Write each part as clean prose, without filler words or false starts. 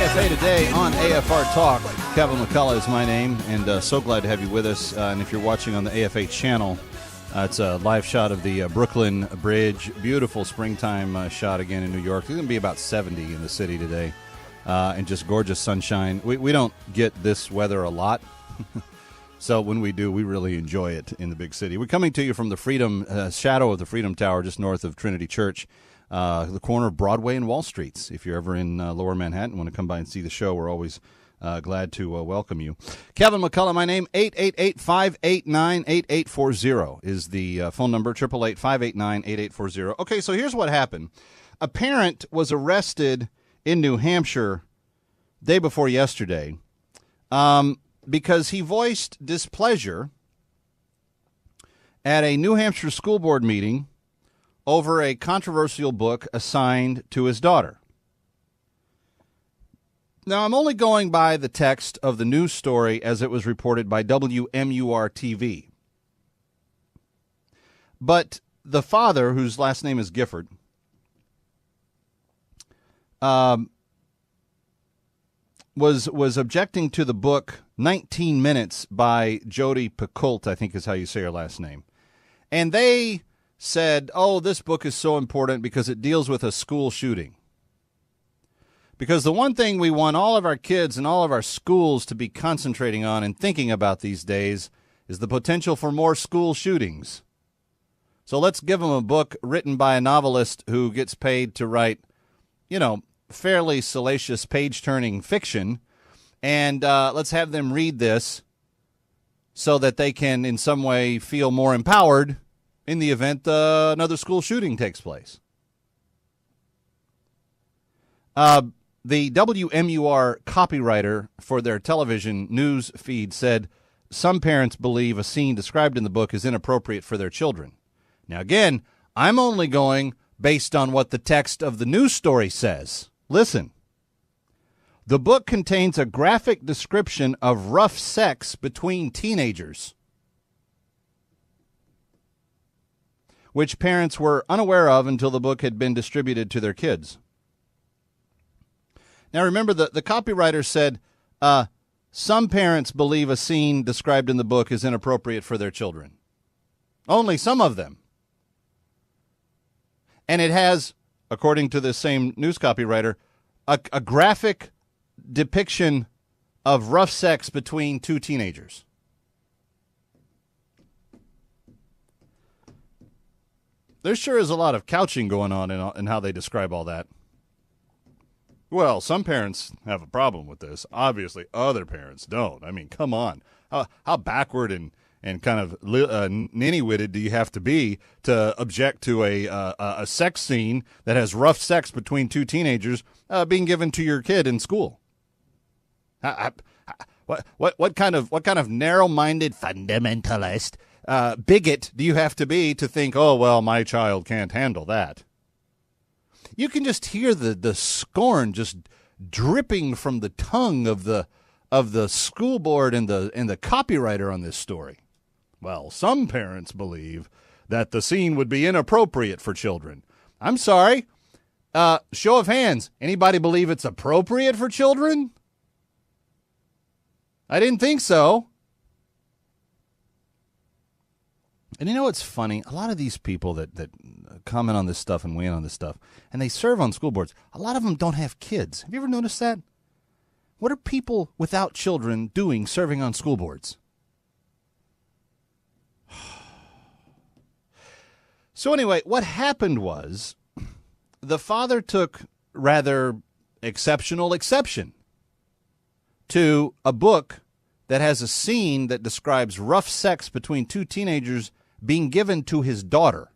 AFA Today on AFR Talk. Kevin McCullough is my name, and so glad to have you with us. And if you're watching on the AFA channel, it's a live shot of the Brooklyn Bridge. Beautiful springtime shot again in New York. It's going to be about 70 in the city today, and just gorgeous sunshine. We don't get this weather a lot, so when we do, we really enjoy it in the big city. We're coming to you from the Freedom shadow of the Freedom Tower, just north of Trinity Church. The corner of Broadway and Wall Streets. If you're ever in Lower Manhattan, want to come by and see the show, we're always glad to welcome you. Kevin McCullough, my name, 888-589-8840 is the phone number, 888-589-8840. Okay, so here's what happened. A parent was arrested in New Hampshire day before yesterday because he voiced displeasure at a New Hampshire school board meeting over a controversial book assigned to his daughter. Now, I'm only going by the text of the news story as it was reported by WMUR-TV. But the father, whose last name is Gifford, was objecting to the book 19 Minutes by Jodi Picoult, I think is how you say her last name. And they said, oh, this book is so important because it deals with a school shooting. Because the one thing we want all of our kids and all of our schools to be concentrating on and thinking about these days is the potential for more school shootings. So let's give them a book written by a novelist who gets paid to write, fairly salacious page-turning fiction, and let's have them read this so that they can in some way feel more empowered in the event another school shooting takes place. The WMUR copywriter for their television news feed said some parents believe a scene described in the book is inappropriate for their children. Now, again, I'm only going based on what the text of the news story says. Listen. The book contains a graphic description of rough sex between teenagers, which parents were unaware of until the book had been distributed to their kids. Now, remember, the copywriter said some parents believe a scene described in the book is inappropriate for their children. Only some of them. And it has, according to the same news copywriter, a graphic depiction of rough sex between two teenagers. There sure is a lot of couching going on in how they describe all that. Well, some parents have a problem with this. Obviously, other parents don't. I mean, come on. How backward and kind of ninny-witted do you have to be to object to a sex scene that has rough sex between two teenagers being given to your kid in school? What kind of narrow-minded fundamentalist bigot do you have to be to think, oh, well, my child can't handle that? You can just hear the scorn just dripping from the tongue of the school board and the copywriter on this story. Well, some parents believe that the scene would be inappropriate for children. I'm sorry. Show of hands. Anybody believe it's appropriate for children? I didn't think so. And you know what's funny? A lot of these people that comment on this stuff and weigh in on this stuff, and they serve on school boards, a lot of them don't have kids. Have you ever noticed that? What are people without children doing serving on school boards? So anyway, what happened was the father took rather exceptional exception to a book that has a scene that describes rough sex between two teenagers being given to his daughter.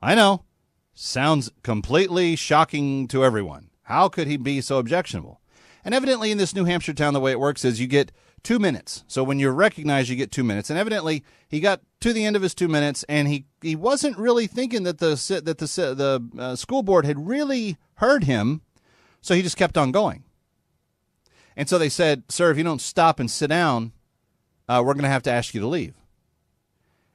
I know. Sounds completely shocking to everyone. How could he be so objectionable? And evidently in this New Hampshire town, the way it works is you get 2 minutes. So when you're recognized, you get 2 minutes. And evidently he got to the end of his 2 minutes, and he wasn't really thinking that the school board had really heard him, so he just kept on going. And so they said, sir, if you don't stop and sit down, we're going to have to ask you to leave.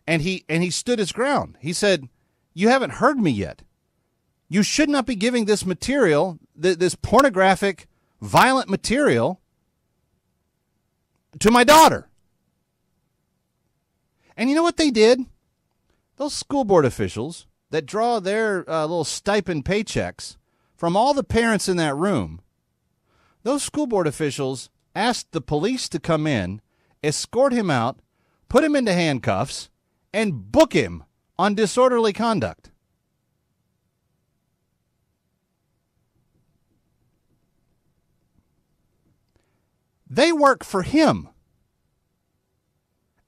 And he stood his ground. He said, you haven't heard me yet. You should not be giving this material, this pornographic violent material to my daughter. And you know what they did? Those school board officials that draw their little stipend paychecks from all the parents in that room, those school board officials asked the police to come in, escort him out, put him into handcuffs, and book him on disorderly conduct. They work for him,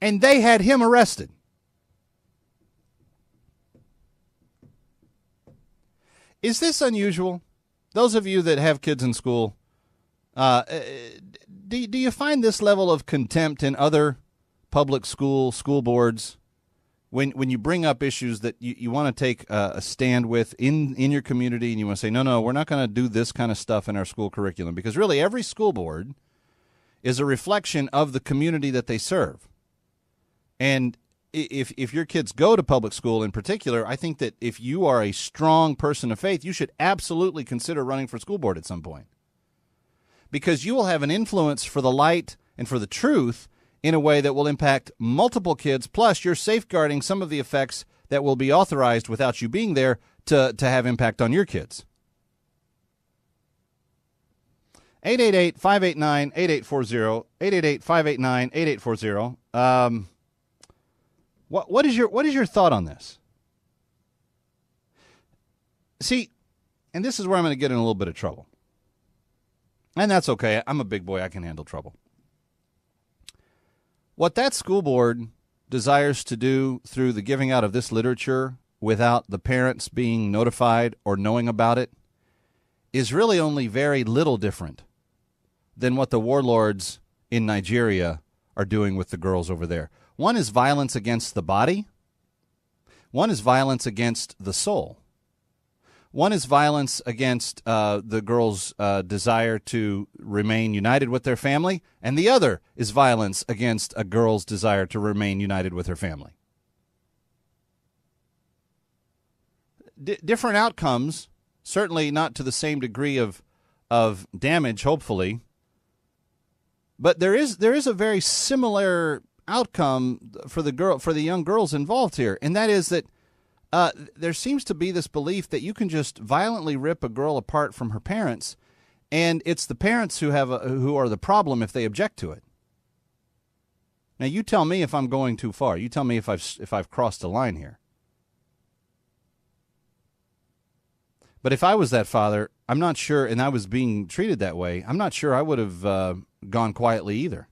and they had him arrested. Is this unusual? Those of you that have kids in school, do you find this level of contempt in other public school boards when you bring up issues that you want to take a stand with in your community, and you want to say, no, we're not going to do this kind of stuff in our school curriculum? Because really every school board is a reflection of the community that they serve. And if your kids go to public school in particular, I think that if you are a strong person of faith, you should absolutely consider running for school board at some point. Because you will have an influence for the light and for the truth in a way that will impact multiple kids, plus you're safeguarding some of the effects that will be authorized without you being there to have impact on your kids. 888-589-8840, 888-589-8840. What is your thought on this? See, and this is where I'm going to get in a little bit of trouble. And that's okay. I'm a big boy. I can handle trouble. What that school board desires to do through the giving out of this literature without the parents being notified or knowing about it is really only very little different than what the warlords in Nigeria are doing with the girls over there. One is violence against the body. One is violence against the soul. One is violence against the girls' desire to remain united with their family, and the other is violence against a girl's desire to remain united with her family. Different outcomes, certainly not to the same degree of damage, hopefully, but there is a very similar outcome for the young girls involved here, and that is that there seems to be this belief that you can just violently rip a girl apart from her parents, and it's the parents who are the problem if they object to it. Now, you tell me if I'm going too far. You tell me if I've crossed a line here. But if I was that father, I'm not sure, and I was being treated that way, I'm not sure I would have gone quietly either.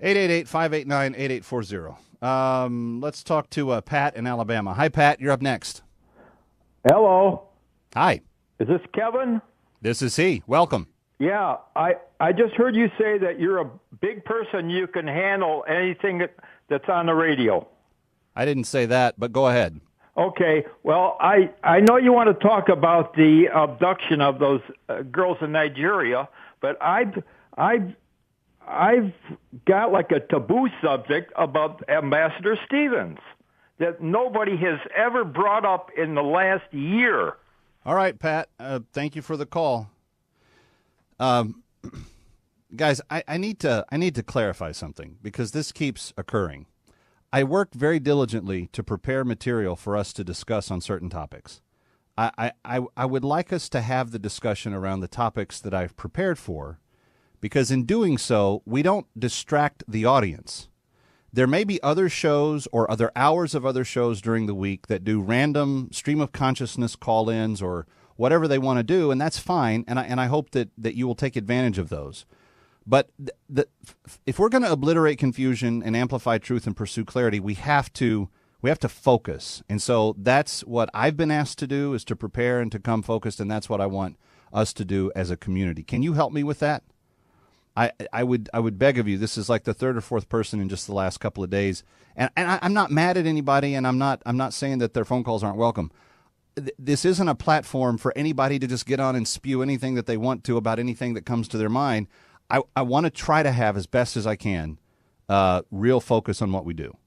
888-589-8840. Let's talk to Pat in Alabama. Hi, Pat. You're up next. Hello. Hi. Is this Kevin? This is he. Welcome. Yeah, I just heard you say that you're a big person. You can handle anything that's on the radio. I didn't say that, but go ahead. Okay. Well, I know you want to talk about the abduction of those girls in Nigeria, but I've got like a taboo subject about Ambassador Stevens that nobody has ever brought up in the last year. All right, Pat. Thank you for the call. Guys, I need to clarify something because this keeps occurring. I work very diligently to prepare material for us to discuss on certain topics. I would like us to have the discussion around the topics that I've prepared for, because in doing so, we don't distract the audience. There may be other shows or other hours of other shows during the week that do random stream of consciousness call-ins or whatever they want to do, and that's fine, and I hope that you will take advantage of those. But if we're going to obliterate confusion and amplify truth and pursue clarity, we have to focus. And so that's what I've been asked to do, is to prepare and to come focused, and that's what I want us to do as a community. Can you help me with that? I would beg of you. This is like the third or fourth person in just the last couple of days, and I'm not mad at anybody, and I'm not saying that their phone calls aren't welcome. This isn't a platform for anybody to just get on and spew anything that they want to about anything that comes to their mind. I want to try to have, as best as I can, real focus on what we do.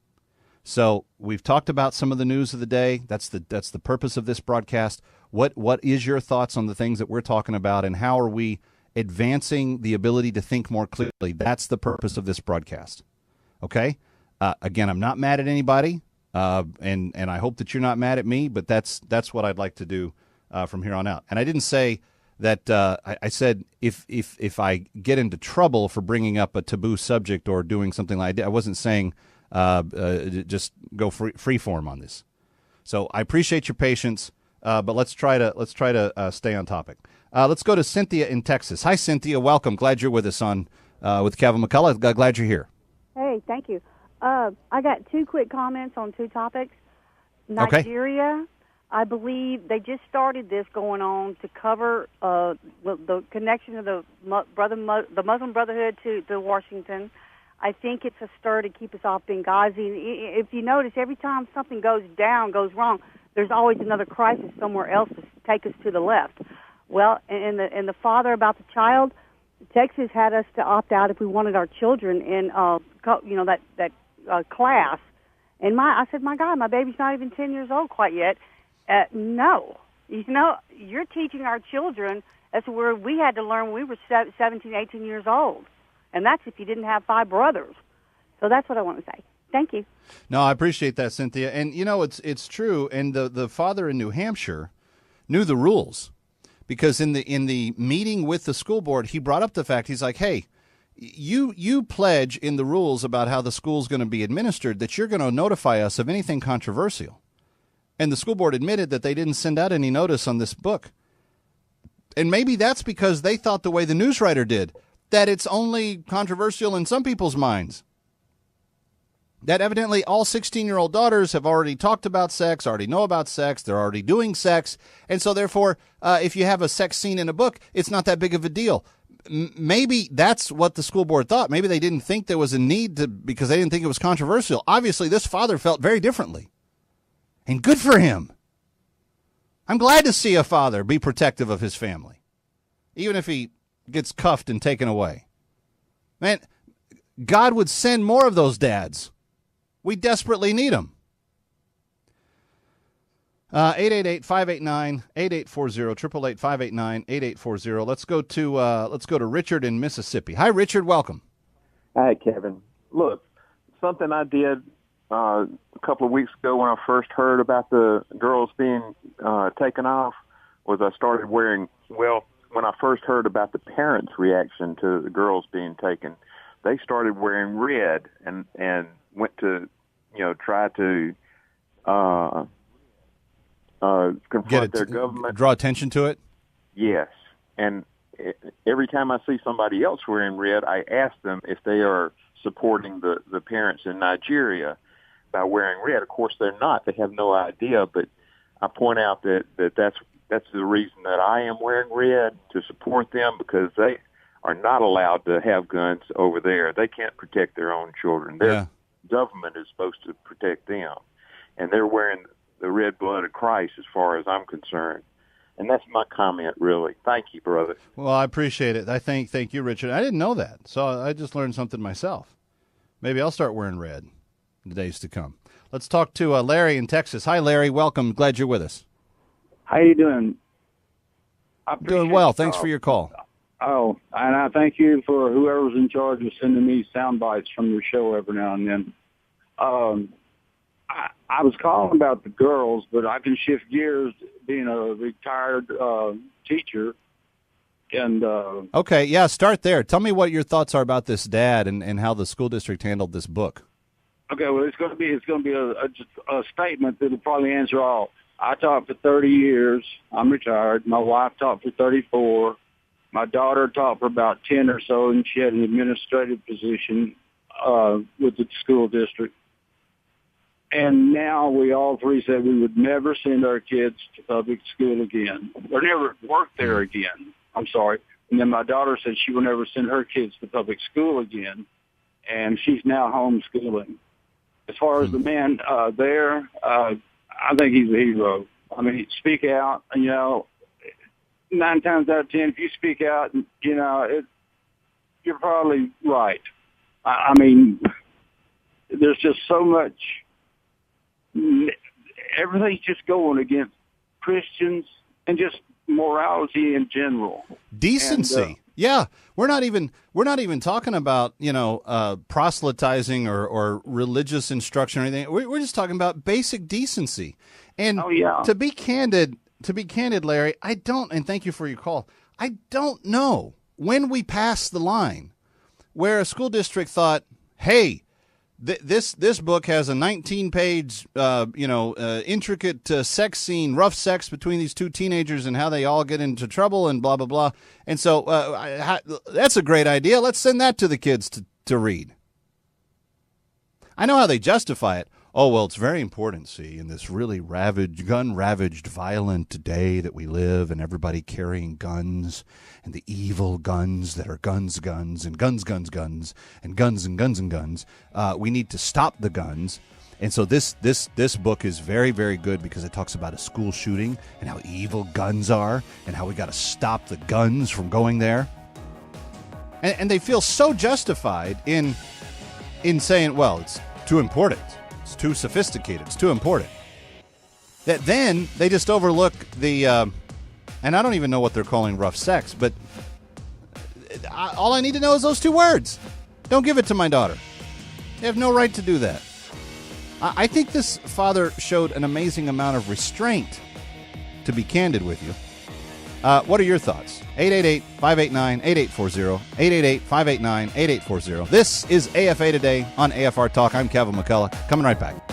So we've talked about some of the news of the day. That's the purpose of this broadcast. What is your thoughts on the things that we're talking about, and how are we advancing the ability to think more clearly? That's the purpose of this broadcast. Okay? Again, I'm not mad at anybody, and I hope that you're not mad at me, but that's what I'd like to do from here on out. And I didn't say that I said if I get into trouble for bringing up a taboo subject or doing something like that, I wasn't saying just go free form on this. So I appreciate your patience, but let's try to stay on topic. Let's go to Cynthia in Texas. Hi, Cynthia. Welcome. Glad you're with us on with Kevin McCullough. Glad you're here. Hey, thank you. I got two quick comments on two topics. Nigeria, okay. I believe they just started this going on to cover the connection of the Muslim Brotherhood to Washington. I think it's a stir to keep us off Benghazi. If you notice, every time something goes wrong, there's always another crisis somewhere else to take us to the left. Well, and the father about the child, Texas had us to opt out if we wanted our children in, that class. And I said, my God, my baby's not even 10 years old quite yet. No. You're teaching our children. That's where we had to learn when we were 17, 18 years old. And that's if you didn't have 5 brothers. So that's what I want to say. Thank you. No, I appreciate that, Cynthia. And, it's true. And the father in New Hampshire knew the rules. Because in the meeting with the school board, he brought up the fact, he's like, hey, you pledge in the rules about how the school's going to be administered that you're going to notify us of anything controversial. And the school board admitted that they didn't send out any notice on this book. And maybe that's because they thought the way the newswriter did, that it's only controversial in some people's minds. That evidently all 16-year-old daughters have already talked about sex, already know about sex, they're already doing sex, and so therefore, if you have a sex scene in a book, it's not that big of a deal. Maybe that's what the school board thought. Maybe they didn't think there was a need to, because they didn't think it was controversial. Obviously, this father felt very differently, and good for him. I'm glad to see a father be protective of his family, even if he gets cuffed and taken away. Man, God would send more of those dads. We desperately need them. 888-589-8840, 888-589-8840. Let's go to Richard in Mississippi. Hi, Richard. Welcome. Hi, Kevin. Look, something I did a couple of weeks ago when I first heard about the girls being taken off was I started wearing, when I first heard about the parents' reaction to the girls being taken, they started wearing red and went to, try to confront their government. Draw attention to it? Yes. And every time I see somebody else wearing red, I ask them if they are supporting the parents in Nigeria by wearing red. Of course, they're not. They have no idea, but I point out that's the reason that I am wearing red, to support them, because they are not allowed to have guns over there. They can't protect their own children. Their government is supposed to protect them, and they're wearing the red blood of Christ as far as I'm concerned. And that's my comment, really. Thank you, brother. Well, I appreciate it. Thank you, Richard. I didn't know that, so I just learned something myself. Maybe I'll start wearing red in the days to come. Let's talk to Larry in Texas. Hi, Larry. Welcome. Glad you're with us. How you doing? Doing well. Thanks for your call. Oh, and I thank you for whoever's in charge of sending me sound bites from your show every now and then. I was calling about the girls, but I can shift gears being a retired teacher. And okay, yeah, start there. Tell me what your thoughts are about this dad and how the school district handled this book. Okay, well, it's going to be a statement that'll probably answer all. I taught for 30 years. I'm retired. My wife taught for 34. My daughter taught for about 10 or so, and she had an administrative position with the school district. And now we all three said we would never send our kids to public school again, or never work there again. I'm sorry. And then my daughter said she will never send her kids to public school again, and she's now homeschooling. As far as the man there, I think he's a hero. I mean, speak out, 9 times out of 10, if you speak out, you're probably right. I mean, there's just so much everything's just going against Christians and just morality in general. Decency. And, yeah. We're not even talking about, proselytizing or religious instruction or anything. We're just talking about basic decency. And to be candid, Larry, I don't, and thank you for your call, I don't know when we passed the line where a school district thought, hey, this book has a 19-page, intricate sex scene, rough sex between these two teenagers and how they all get into trouble and blah, blah, blah. And so that's a great idea. Let's send that to the kids to read. I know how they justify it. Oh, well, it's very important, see, in this really gun-ravaged, violent day that we live, and everybody carrying guns, and the evil guns that are guns, and guns, and guns. We need to stop the guns. And so this book is very, very good because it talks about a school shooting and how evil guns are and how we got to stop the guns from going there. And they feel so justified in saying, well, it's too important. It's too sophisticated. It's too important. That then they just overlook the, and I don't even know what they're calling rough sex, but all I need to know is those two words. Don't give it to my daughter. They have no right to do that. I think this father showed an amazing amount of restraint, to be candid with you. What are your thoughts? 888-589-8840. 888-589-8840. This is AFA Today on AFR Talk. I'm Kevin McCullough. Coming right back.